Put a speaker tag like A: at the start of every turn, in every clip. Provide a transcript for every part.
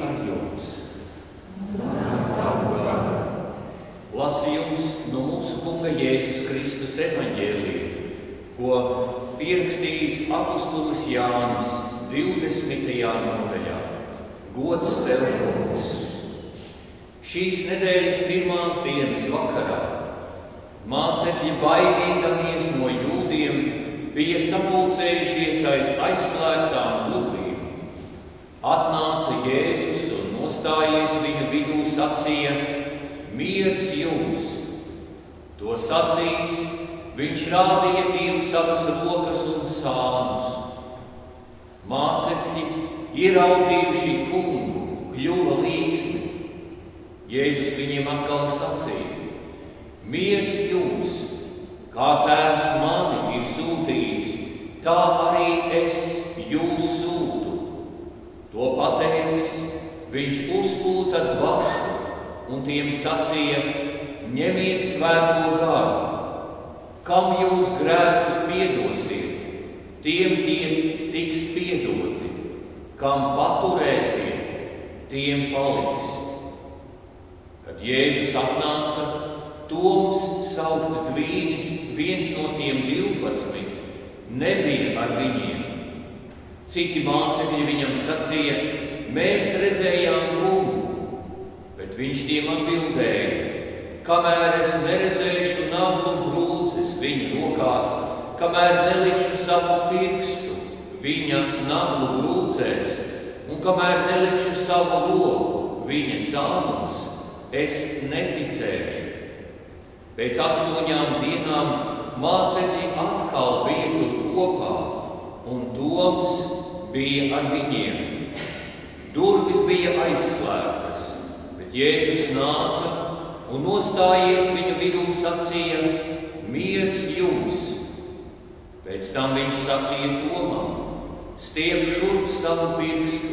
A: ar jums. Lasījums no mūsu Kunga Jēzus Kristus evaņģēlija, ko pierakstījis apostolis Jānis 20. nodaļā. Gods tev, Kungs! Šīs nedēļas pirmās dienas vakarā mācekļi baidīdamies no jūdiem bija sapulcējušies aiz aizslēgtām durvīm. Atnāca Jēzus un nostājies viņu vidū sacīja: Miers jums! To sacījis, viņš rādīja tiem savas rokas un sānus. Mācekļi, ieraudzījuši Kungu, kļuva līksmi. Jēzus viņiem atkal sacīja: Miers jums! Kā Tēvs mani ir sūtījis, tā arī es jūs sūtu. To pateicis, viņš uzpūta dvašu un tiem sacīja: Ņemiet svēto garu. Kam jūs grēkus piedosiet, tiem tiks piedoti. Kam paturēsiet, tiem paliks. Kad Jēzus atnāca, Toms saukts Dvīnis, viens no tiem 12, nebija ar viņiem. Citi mācekļi viņam sacīja: Mēs redzējām Kungu, bet viņš tiem atbildēja: Kamēr es neredzēšu naglu brūces viņa rokās, kamēr nelikšu savu pirkstu viņa naglu brūcēs, un kamēr nelikšu savu roku viņa sānos, es neticēšu. Pēc 8 dienām mācekļi atkal bija tur kopā, un Toms bija ar viņiem. Durvis bija aizslēgtas, bet Jēzus nāca un nostājies viņu vidū sacīja: Miers jums! Pēc tam viņš sacīja Tomam: Stiep šurp savu pirkstu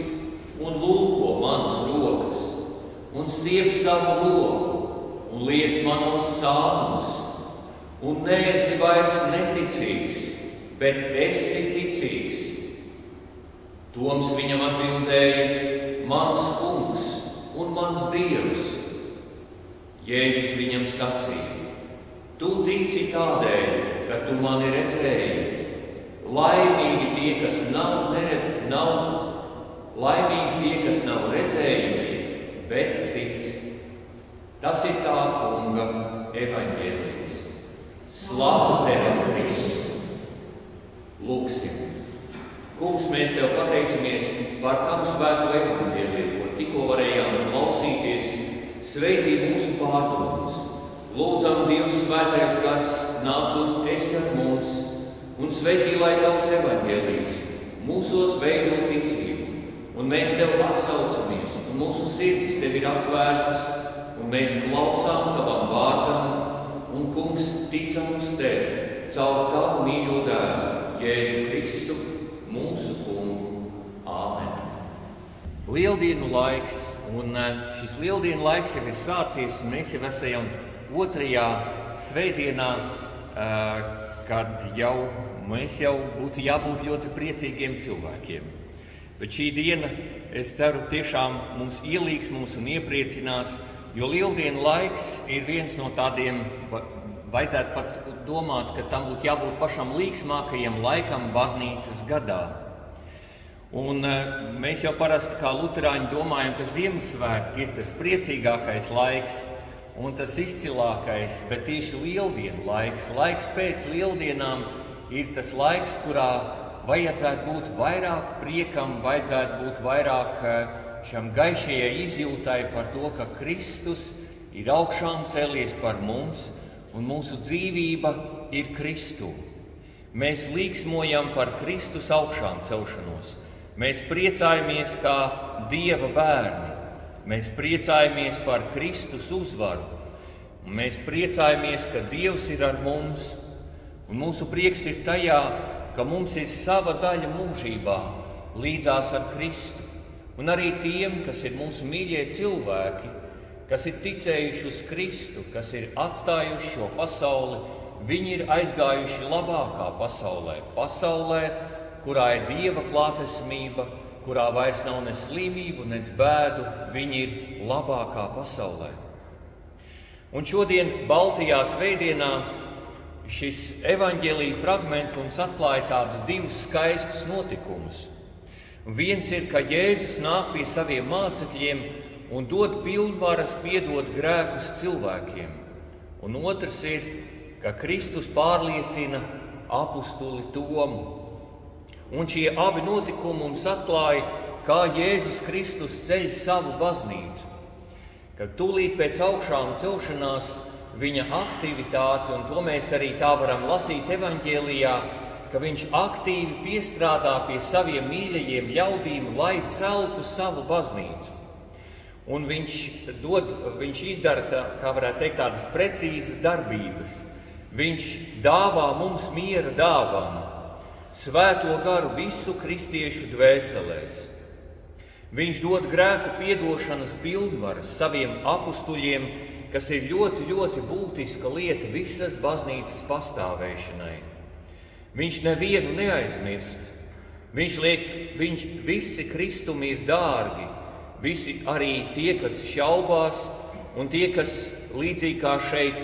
A: un lūko manas rokas, un stiep savu roku un liec manos sānus, un neesi vairs neticīgs, bet esi ticīgs. Toms viņam atbildēja: Mans Kungs un mans Dievs. Jēzus viņam sacīja: Tu tici tādēļ, ka tu mani redzēji. Laimīgi tie, kas nav redzējuši, bet tic. Tas ir tā Kunga evaņģēlijs. Slavu tev, Kristu! Lūksim! Kungs, mēs tev pateicamies par tavu svēto evaņģēliju, ko tikko varējām klausīties. Sveitī mūsu pārdomas. Lūdzam, Dievs svētais gars, nāc un esi ar mums, un sveitī, lai tavs evaņģēlijs mūsos veido ticību, un mēs tev atsaucamies, un mūsu sirdis tev ir atvērtas, un mēs klausām tavam vārdam, un, Kungs, ticam uz tevi caur tavu mīļo dēlu, Jēzu Kristu, mūsu Kungu. Āmen. Lieldienu laiks, un šis lieldienu laiks jau ir sācies, un mēs jau esam 2. svētdienā, kad mēs jau būtu jābūt ļoti priecīgiem cilvēkiem. Bet šī diena, es ceru, tiešām mums ielīgs mums un iepriecinās, jo lieldienu laiks ir viens no tādiem, vajadzētu pat domāt, ka tam būtu jābūt pašam līksmākajam laikam baznīcas gadā. Un mēs jau parasti kā luterāņi domājam, ka Ziemassvētki ir tas priecīgākais laiks un tas izcilākais, bet tieši lieldienu laiks pēc lieldienām ir tas laiks, kurā vajadzētu būt vairāk priekam, vajadzētu būt vairāk šam gaišajai izjūtai par to, ka Kristus ir augšām cēlies par mums un mūsu dzīvība ir Kristū. Mēs līksmojam par Kristus augšām celšanos. Mēs priecājamies kā Dieva bērni. Mēs priecājamies par Kristus uzvaru. Un mēs priecājamies, ka Dievs ir ar mums. Un mūsu prieks ir tajā, ka mums ir sava daļa mūžībā līdzās ar Kristu. Un arī tiem, kas ir mūsu mīļie cilvēki, kas ir ticējuši uz Kristu, kas ir atstājuši šo pasauli, viņi ir aizgājuši labākā pasaulē, kurā ir Dieva klātesamība, kurā vairs nav ne slimību, ne bēdu, viņi ir labākā pasaulē. Un šodien Baltijā svētdienā šis evaņģēlija fragments mums atklāja tādus divus skaistus notikumus. Viens ir, ka Jēzus nāk pie saviem mācekļiem un dod pilnvaras piedot grēkus cilvēkiem. Un otrs ir, ka Kristus pārliecina apustuli Tomu. Un šie abi notikumi mums atklāja, kā Jēzus Kristus ceļ savu baznīcu. Kad tūlīt pēc augšām celšanās viņa aktivitāte, un to mēs arī tā varam lasīt evaņģēlijā, ka viņš aktīvi piestrādā pie saviem mīļajiem ļaudīm, lai celtu savu baznīcu. Un viņš izdara, kā varētu teikt, tādas precīzas darbības. Viņš dāvā mums miera dāvanu, Svēto garu visu kristiešu dvēselēs. Viņš dod grēku piedošanas pilnvaras saviem apustuļiem, kas ir ļoti, ļoti būtiska lieta visas baznīcas pastāvēšanai. Viņš nevienu neaizmirst. Visi kristumi ir dārgi, visi arī tie, kas šaubās, un tie, kas līdzīgi kā šeit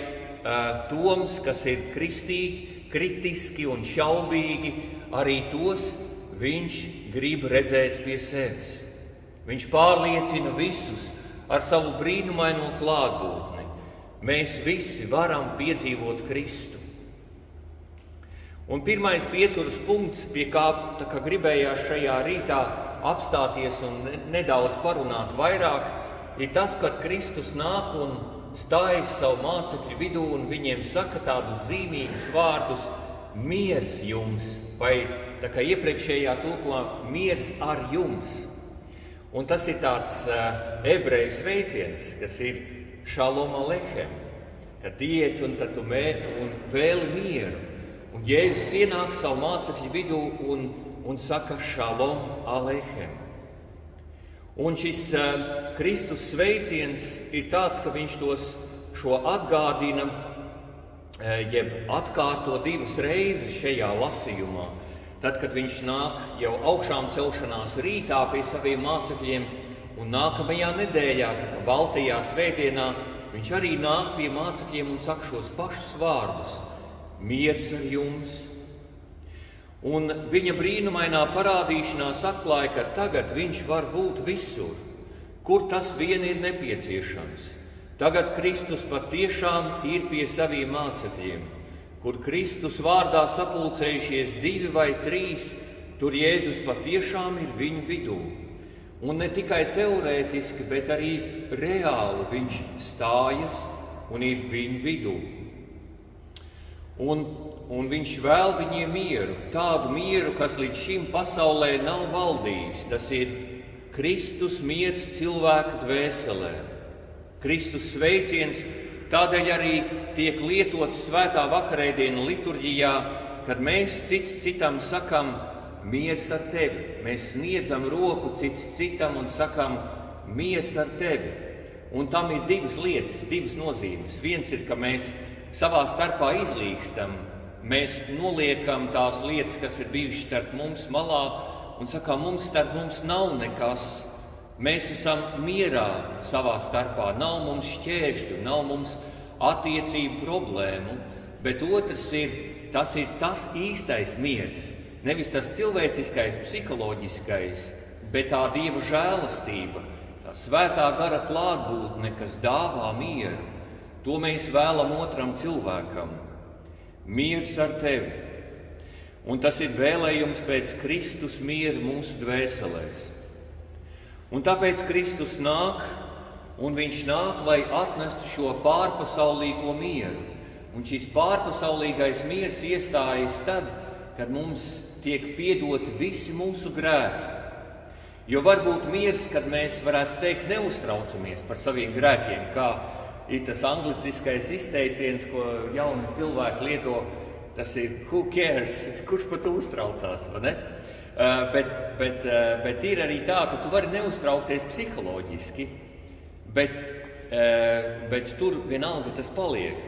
A: Toms, kas ir kritiski un šaubīgi, arī tos viņš grib redzēt pie sevis. Viņš pārliecina visus ar savu brīnumaino klātbūtni. Mēs visi varam piedzīvot Kristu. Un pirmais pieturas punkts, pie kā gribējās šajā rītā apstāties un nedaudz parunāt vairāk, ir tas, ka Kristus nāk un stājas savu mācekļu vidū un viņiem saka tādus zīmīgus vārdus: miers jums, vai tā kā iepriekšējā tulkojumā miers ar jums. Un tas ir tāds ebreju sveiciens, kas ir šalom alechem, kad iet un tad tu vēli mieru. Un Jēzus ienāk savu mācekļu vidū un saka šalom alechem. Un šis Kristus sveiciens ir tāds, ka viņš šo atgādina, jeb atkārto divas reizes šajā lasījumā. Tad, kad viņš nāk jau augšām celšanās rītā pie saviem mācekļiem, un nākamajā nedēļā, tā kā Baltijā svētdienā, viņš arī nāk pie mācekļiem un saka šos pašus vārdus: miers ar jums. Un viņa brīnumainā parādīšanās atklāja, ka tagad viņš var būt visur, kur tas vien ir nepieciešams. Tagad Kristus patiešām ir pie saviem mācekļiem. Kur Kristus vārdā sapulcējušies 2 vai 3, tur Jēzus patiešām ir viņu vidū. Un ne tikai teorētiski, bet arī reāli viņš stājas un ir viņu vidū. Un viņš vēl viņiem mieru, tādu mieru, kas līdz šim pasaulē nav valdījis. Tas ir Kristus miers cilvēka dvēselē. Kristus sveiciens tādēļ arī tiek lietots svētā vakarēdienu liturģijā, kad mēs cits citam sakam miers ar tevi. Mēs sniedzam roku cits citam un sakam miers ar tevi. Un tam ir divas lietas, divas nozīmes. Viens ir, ka mēs savā starpā izlīgstam. Mēs noliekam tās lietas, kas ir bijušas starp mums malā, un sakām, starp mums nav nekas. Mēs esam mierā savā starpā, nav mums šķēršļu, nav mums attiecību problēmu, bet otrs ir tas īstais miers. Nevis tas cilvēciskais, psiholoģiskais, bet tā Dieva žēlastība, tā svētā gara klātbūtne, kas dāvā mieru. To mēs vēlam otram cilvēkam. Miers ar tevi. Un tas ir vēlējums pēc Kristus miera mūsu dvēselēs. Un tāpēc Kristus nāk, un viņš nāk, lai atnestu šo pārpasaulīgo mieru. Un šis pārpasaulīgais miers iestājas tad, kad mums tiek piedoti visi mūsu grēki. Jo varbūt miers, kad mēs varētu teikt, neuztraucamies par saviem grēkiem, kā ir tas angliciskais izteiciens, ko jauni cilvēki lieto, tas ir who cares, kurš pat uztraucās, vai ne? Bet ir arī tā, ka tu vari neuztraukties psiholoģiski, bet tur vienalga tas paliek.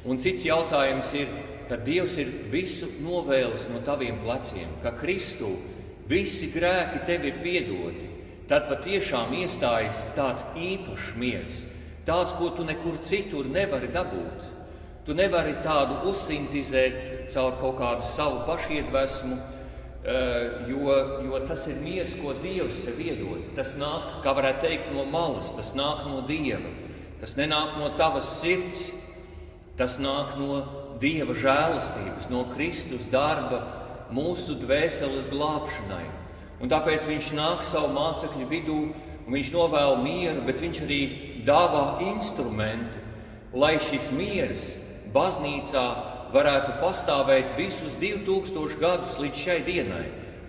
A: Un cits jautājums ir, ka Dievs ir visu novēlis no taviem pleciem, ka Kristu visi grēki tev ir piedoti, tad patiešām iestājas tāds īpašs miers, tāds, ko tu nekur citur nevari dabūt. Tu nevari tādu uzsintizēt caur kaut kādu savu pašiedvesmu, jo tas ir miers, ko Dievs tev iedod. Tas nāk, kā varētu teikt, no malas, tas nāk no Dieva. Tas nenāk no tavas sirds, tas nāk no Dieva žēlastības, no Kristus darba mūsu dvēseles glābšanai. Un tāpēc viņš nāk savu mācekļu vidū, un viņš novēl mieru, bet viņš arī dāvā instrumentu, lai šis miers baznīcā varētu pastāvēt visus 2000 gadus līdz šai dienai.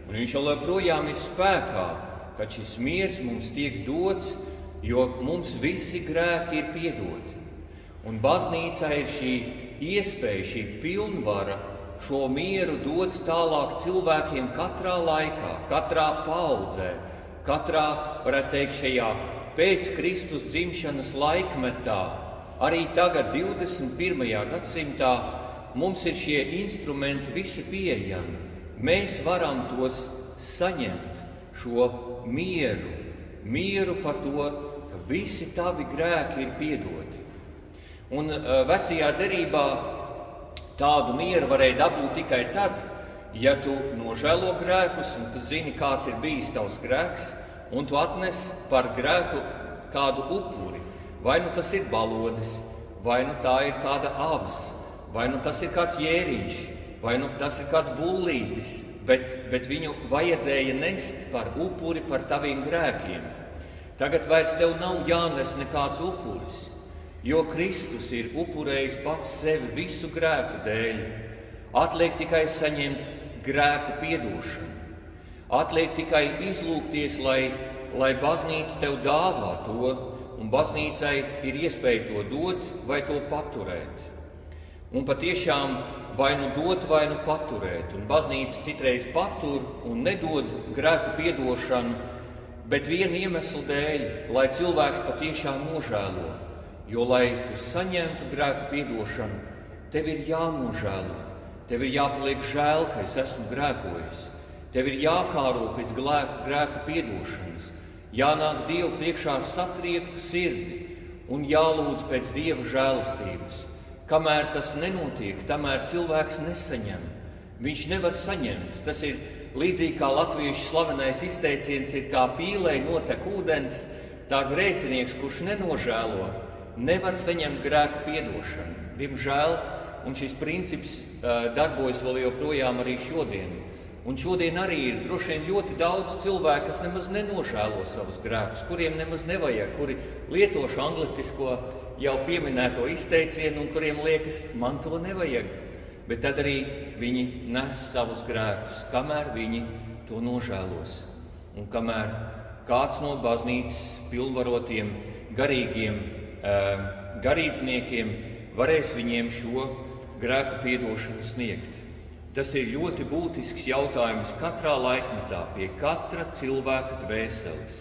A: Un viņš joprojām ir spēkā, kad šis miers mums tiek dots, jo mums visi grēki ir piedoti. Un baznīcā ir šī iespēja, šī pilnvara šo mieru dot tālāk cilvēkiem katrā laikā, katrā paudzē, katrā, varētu teikt, šajā pēc Kristus dzimšanas laikmetā. Arī tagad, 21. gadsimtā, mums ir šie instrumenti visi pieejami. Mēs varam tos saņemt, šo mieru par to, ka visi tavi grēki ir piedoti. Un vecajā derībā tādu mieru varēja dabūt tikai tad, ja tu nožēlo grēkus, un tu zini, kāds ir bijis tavs grēks, un tu atnes par grēku kādu upuri. Vai nu tas ir balodis, vai nu tā ir kāda avs, vai nu tas ir kāds jēriņš, vai nu tas ir kāds bullītis, bet viņu vajadzēja nest par upuri par taviem grēkiem. Tagad vairs tev nav jānes nekāds upuris, jo Kristus ir upurējis pats sevi visu grēku dēļ. Atliek tikai saņemt grēku piedošanu. Atliek tikai izlūgties, lai baznīca tev dāvā to, un baznīcai ir iespēja to dot vai to paturēt. Un patiešām vai nu dot, vai nu paturēt. Un baznīca citreiz patur un nedod grēku piedošanu, bet viena iemesla dēļ, lai cilvēks patiešām nožēlo. Jo, lai tu saņemtu grēku piedošanu, tev ir jānožēlo. Tev ir jāpaliek žēl, ka es esmu grēkojis. Tev ir jākāro pēc grēku piedošanas. Jānāk Dievu priekšā satriektu sirdi un jālūdz pēc Dieva žēlastības. Kamēr tas nenotiek, tamēr cilvēks nesaņem. Viņš nevar saņemt. Tas ir līdzīgi kā latviešu slavenais izteiciens ir kā pīlei notek ūdens, tā grēcinieks, kurš nenožēlo, nevar saņemt grēku piedošanu. Diemžēl, un šis princips darbojas vēl joprojām arī šodien. Un šodien arī ir droši vien ļoti daudz cilvēku, kas nemaz nenožēlo savus grēkus, kuriem nemaz nevajag, kuri lieto šo anglicisko jau pieminēto izteicienu un kuriem liekas, man to nevajag. Bet tad arī viņi nes savus grēkus, kamēr viņi to nožēlos. Un kamēr kāds no baznīcas pilnvarotiem, garīgiem garīdzniekiem varēs viņiem šo grēku piedošanu sniegt. Tas ir ļoti būtisks jautājums katrā laikmetā, pie katra cilvēka dvēseles.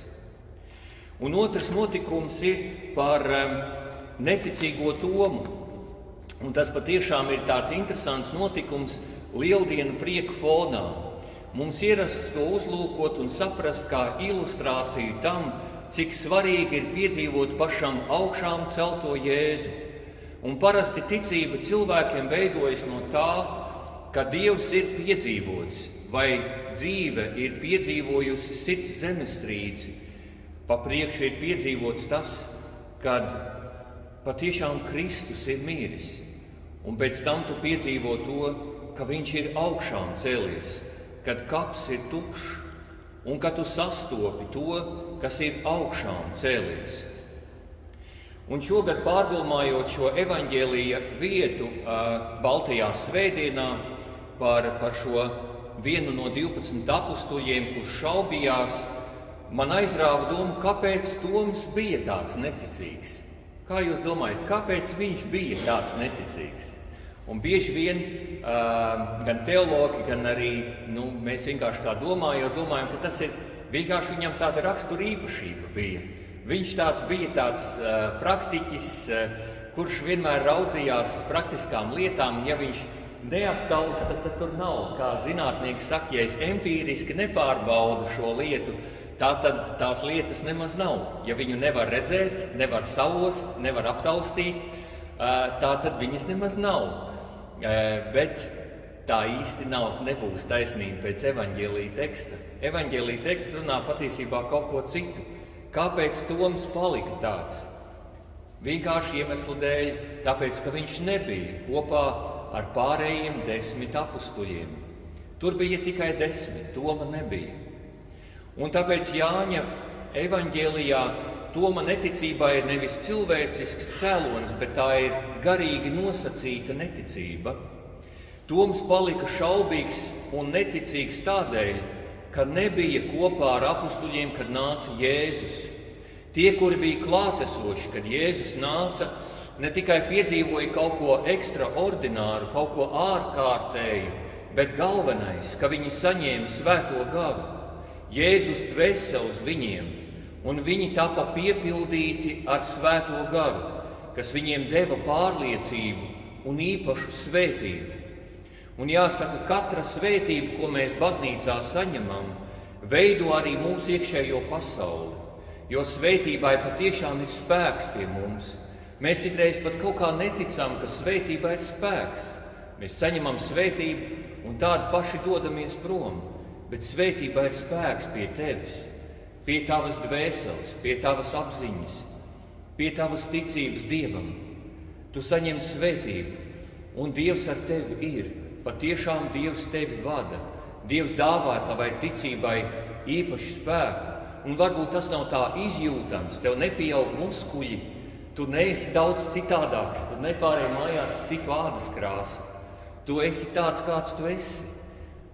A: Un otrs notikums ir par neticīgo Tomu. Un tas patiešām ir tāds interesants notikums lieldienu prieka fonā. Mums ierasts to uzlūkot un saprast kā ilustrāciju tam, cik svarīgi ir piedzīvot pašam augšām celto Jēzu. Un parasti ticība cilvēkiem veidojas no tā, ka Dievs ir piedzīvots, vai dzīve ir piedzīvojusi sirds zemestrīci. Pa priekšu ir piedzīvots tas, kad patiešām Kristus ir miris. Un pēc tam tu piedzīvo to, ka viņš ir augšām cēlies, kad kaps ir tukšs, un kad tu sastopi to, kas ir augšām cēlies. Un šogad pārdomājot šo evaņģēlija vietu Baltajā svētdienā, par šo vienu no 12 apustuļiem, kurš šaubījās, man aizrāva doma, kāpēc Toms bija tāds neticīgs. Kā jūs domājat, kāpēc viņš bija tāds neticīgs? Un bieži vien gan teologi, gan arī mēs vienkārši tā domājam, ka tas ir vienkārši viņam tāda rakstura īpašība bija. Viņš bija tāds praktiķis, kurš vienmēr raudzījās uz praktiskām lietām, un ja viņš neaptausta, tad tur nav. Kā zinātnieki saka, ja es empīriski nepārbaudu šo lietu, tad tās lietas nemaz nav. Ja viņu nevar redzēt, nevar saost, nevar aptaustīt, tad viņas nemaz nav. Bet tā īsti nebūs taisnība pēc evaņģēlija teksta. Evaņģēlija teksts runā patiesībā kaut ko citu. Kāpēc Toms palika tāds? Vienkārši iemeslu dēļ, tāpēc, ka viņš nebija kopā ar pārējiem 10 apustuļiem. Tur bija tikai 10, Toma nebija. Un tāpēc Jāņa evaņģēlijā Toma neticībā ir nevis cilvēcisks cēlonis, bet tā ir garīgi nosacīta neticība. Toms palika šaubīgs un neticīgs tādēļ, ka nebija kopā ar apustuļiem, kad nāca Jēzus. Tie, kuri bija klātesoši, kad Jēzus nāca, ne tikai piedzīvoja kaut ko ekstraordināru, kaut ko ārkārtēju, bet galvenais, ka viņi saņēma Svēto garu, Jēzus dvēseli uz viņiem, un viņi tapa piepildīti ar Svēto garu, kas viņiem deva pārliecību un īpašu svētību. Un jāsaka, katra svētība, ko mēs baznīcā saņemam, veido arī mūsu iekšējo pasauli, jo svētībai patiešām ir spēks pie mums. Mēs citreiz pat kaut kā neticam, ka svētībā ir spēks. Mēs saņemam svētību un tādi paši dodamies prom, bet svētībā ir spēks pie tevis, pie tavas dvēseles, pie tavas apziņas, pie tavas ticības Dievam. Tu saņem svētību, un Dievs ar tevi ir. Patiešām Dievs tevi vada. Dievs dāvā tavai ticībai īpašu spēku. Un varbūt tas nav tā izjūtams, tev nepieaug muskuļi, tu neesi daudz citādāks, tu nepārēji mājās citu ādas krāsu. Tu esi tāds, kāds tu esi,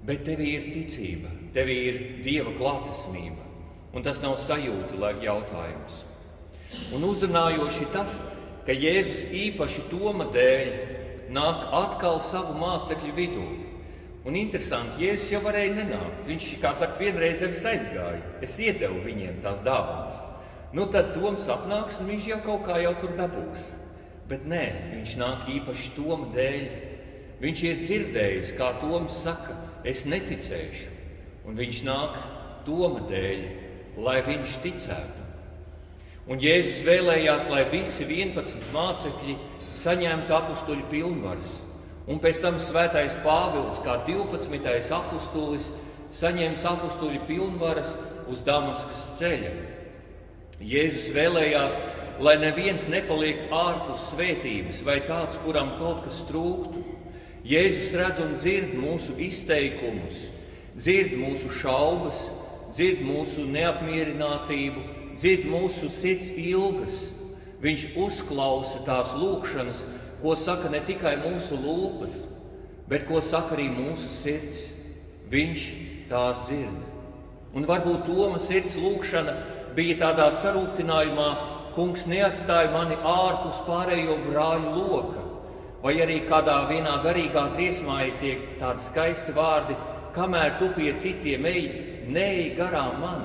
A: bet tevī ir ticība, tevī ir Dieva klātesamība. Un tas nav sajūtu jautājums. Un uzrunājoši tas, ka Jēzus īpaši Toma dēļ nāk atkal savu mācekļu vidū. Un interesanti, Jēzus jau varēja nenākt. Viņš, kā saka, vienreiz aizgāja. Es iedevu viņiem tās dāvanas. Nu tad Toms atnāks un viņš jau kaut kā jau tur dabūs. Bet nē, viņš nāk īpaši Toma dēļ. Viņš ir dzirdējis, kā Toms saka, es neticēšu. Un viņš nāk Toma dēļ, lai viņš ticētu. Un Jēzus vēlējās, lai visi 11 mācekļi saņemtu apustuļu pilnvaras. Un pēc tam svētais Pāvils, kā 12. apustulis, saņems apustuļu pilnvaras uz Damaskas ceļa. Jēzus vēlējās, lai neviens nepaliek ārpus svētības vai tāds, kuram kaut kas trūktu. Jēzus redz un dzird mūsu izteikumus, dzird mūsu šaubas, dzird mūsu neapmierinātību, dzird mūsu sirds ilgas. Viņš uzklausa tās lūkšanas, ko saka ne tikai mūsu lūpas, bet ko saka arī mūsu sirds. Viņš tās dzird. Un varbūt Toma sirds lūkšana bija tādā sarūktinājumā, kungs neatstāja mani ārpus pārējo brāļu loka. Vai arī kādā vienā garīgā dziesmā tiek tādi skaisti vārdi, kamēr tu pie citiem ej, neej garām man.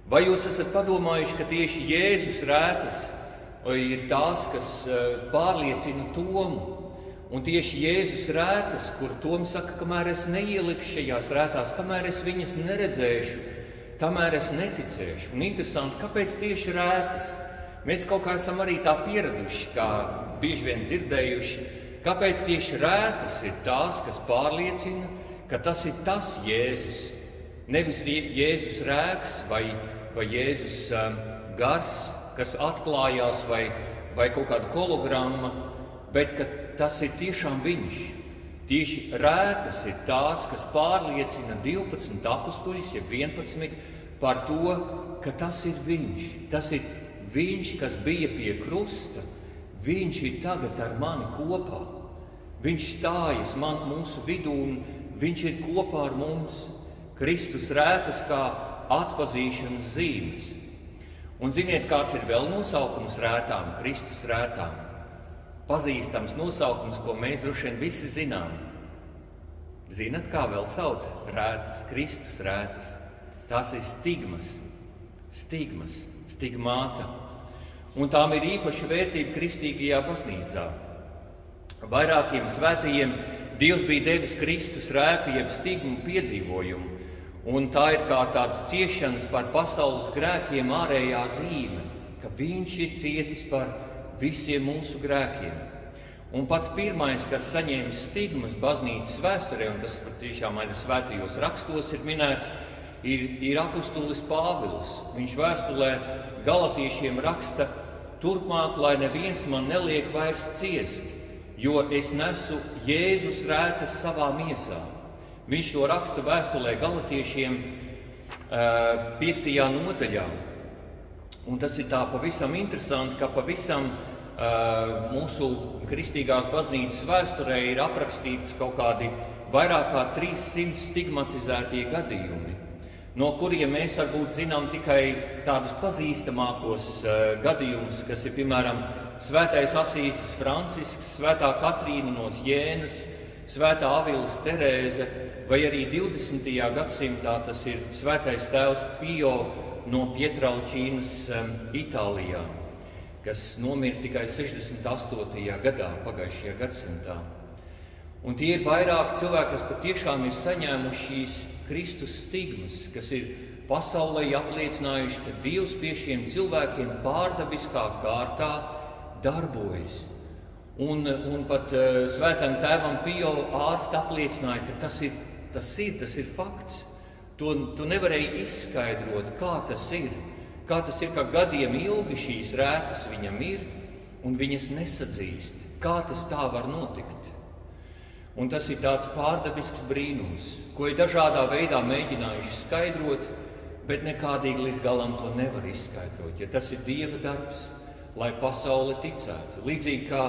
A: Vai jūs esat padomājuši, ka tieši Jēzus rētas ir tās, kas pārliecina Tomu? Un tieši Jēzus rētas, kur Toms saka, kamēr es neielikšu šajās rētās, kamēr es viņas neredzēšu, tamēr es neticēšu. Un interesanti, kāpēc tieši rētas? Mēs kaut kā esam arī tā pieraduši, kā bieži vien dzirdējuši, kāpēc tieši rētas ir tās, kas pārliecina, ka tas ir tas Jēzus. Nevis Jēzus rēks vai Jēzus gars, kas atklājās vai kaut kāda hologramma, bet ka tas ir tiešām viņš. Tieši rētas ir tās, kas pārliecina 12 apustuļus, jeb 11, par to, ka tas ir viņš. Tas ir viņš, kas bija pie krusta. Viņš ir tagad ar mani kopā. Viņš stājas mūsu vidū un viņš ir kopā ar mums. Kristus rētas kā atpazīšanas zīmes. Un ziniet, kāds ir vēl nosaukums rētām, Kristus rētām? Pazīstams nosaukums, ko mēs droši vien visi zinām. Zinat, kā vēl sauc rētas, Kristus rētas? Tās ir stigmas, stigmāta. Un tām ir īpaša vērtība kristīgajā baznīcā. vairākiem svētajiem Dievs bija devis Kristus rēku jeb stigmu piedzīvojumu, un tā ir kā tāds ciešanas par pasaules grēkiem ārējā zīme, ka viņš ir cietis par visiem mūsu grēkiem. Un pats pirmais, kas saņēma stigmas baznīcas vēsturē, un tas patiešām arī svētajos rakstos ir minēts, ir apustulis Pāvils. Viņš vēstulē galatiešiem raksta: turpmāk, lai neviens man neliek vairs ciest, jo es nesu Jēzus rētas savā miesā. Viņš to raksta vēstulē galatiešiem 5. nodaļā. Un tas ir tā pavisam interesanti, ka pavisam mūsu kristīgās baznīcas vēsturē ir aprakstīts kaut kādi vairāk kā 300 stigmatizētie gadījumi, no kuriem mēs varbūt zinām tikai tādus pazīstamākos gadījumus, kas ir, piemēram, Svētais Asīzes Francisks, Svētā Katrīna no Jēnas, Svētā Avilas Terēze, vai arī 20. gadsimtā tas ir Svētais tēvs Pio no Pietraučīnas Itālijā, kas nomira tikai 68. gadā pagājušajā gadsimtā. Un tie ir vairāki cilvēki, kas patiešām ir saņēmuši šīs Kristus stigmas, kas ir pasaulē apliecinājuši, ka Dievs pie šiem cilvēkiem pārdabiskā kārtā darbojas. Un pat Svētajam tēvam Pio ārsti apliecināja, ka tas ir fakts. Tu nevarēji izskaidrot, kā tas ir. Kā tas ir, ka gadiem ilgi šīs rētas viņam ir, un viņas nesadzīst. Kā tas tā var notikt? Un tas ir tāds pārdabisks brīnums, ko ir dažādā veidā mēģinājuši skaidrot, bet nekādīgi līdz galam to nevar izskaidrot, ja tas ir Dieva darbs, lai pasaule ticētu. Līdzīgi kā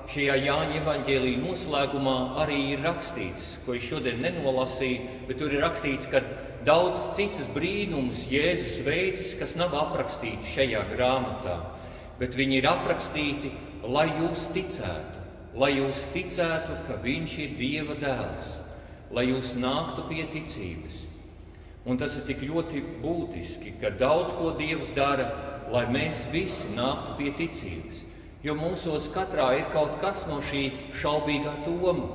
A: šajā Jāņa evaņģēlija noslēgumā arī ir rakstīts, ko es šodien nenolasīju, bet tur ir rakstīts, ka daudz citas brīnumus Jēzus veicis, kas nav aprakstīti šajā grāmatā, bet viņi ir aprakstīti, lai jūs ticētu, ka viņš ir Dieva dēls, lai jūs nāktu pie ticības. Un tas ir tik ļoti būtiski, ka daudz ko Dievs dara, lai mēs visi nāktu pie ticības. Jo mūsos katrā ir kaut kas no šī šaubīgā toma.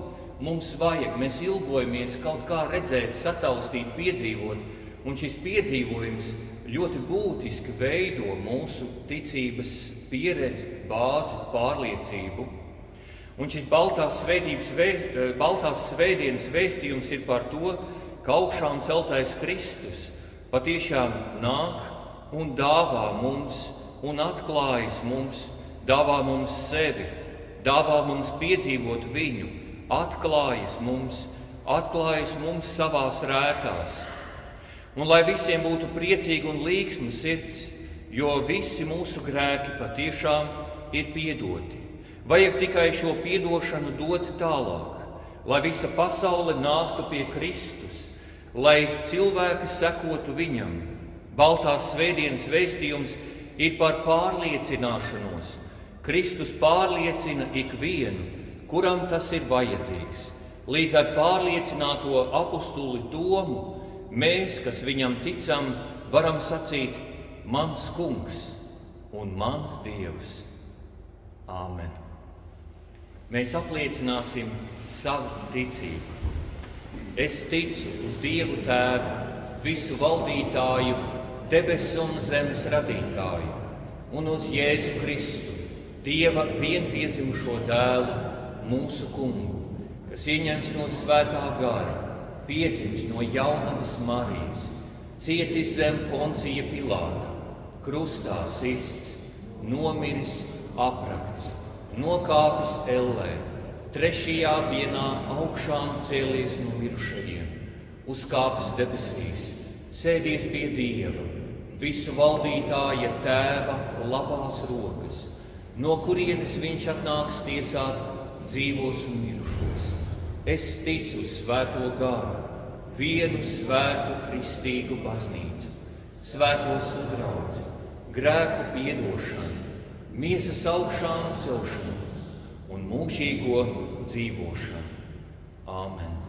A: Mums vajag, mēs ilgojamies kaut kā redzēt, sataustīt, piedzīvot, un šis piedzīvojums ļoti būtiski veido mūsu ticības pieredzi, bāzi, pārliecību. Un šis baltās svētdienas vēstījums ir par to, ka augšām celtais Kristus patiešām nāk un dāvā mums, un atklājas mums, dāvā mums sevi, dāvā mums piedzīvot viņu, atklājas mums savās rētās. Un lai visiem būtu priecīga un līksma sirds, jo visi mūsu grēki patiešām ir piedoti. Vajag tikai šo piedošanu dot tālāk, lai visa pasaule nāktu pie Kristus, lai cilvēki sekotu viņam. Baltās svētdienas vēstījums ir par pārliecināšanos. Kristus pārliecina ikvienu, kuram tas ir vajadzīgs. Līdz ar pārliecināto apustuli Tomu, mēs, kas viņam ticam, varam sacīt: mans kungs un mans Dievs. Āmen. Mēs apliecināsim savu ticību. Es ticu uz Dievu Tēvu, visu valdītāju, debesu un zemes radītāju, un uz Jēzu Kristu, Dieva vienpiedzimušo dēlu, mūsu kungu, kas ieņemts no svētā gara, piedzimis no jaunavas Marijas, cietis zem Poncija Pilāta, krustā sists, nomiris, aprakts, nokāpis ellē, 3. dienā augšām cēlies no mirušajiem, uzkāpis debesīs, sēdies pie Dieva, visu valdītāja Tēva labās rokas, no kurienes viņš atnāks tiesāt dzīvos un mirušos. Es ticu uz Svēto garu, vienu svētu kristīgu baznīcu, svēto sadraudzi, grēku piedošanu, miesas augšām celšanos un mūžīgo dzīvošanu. Āmen.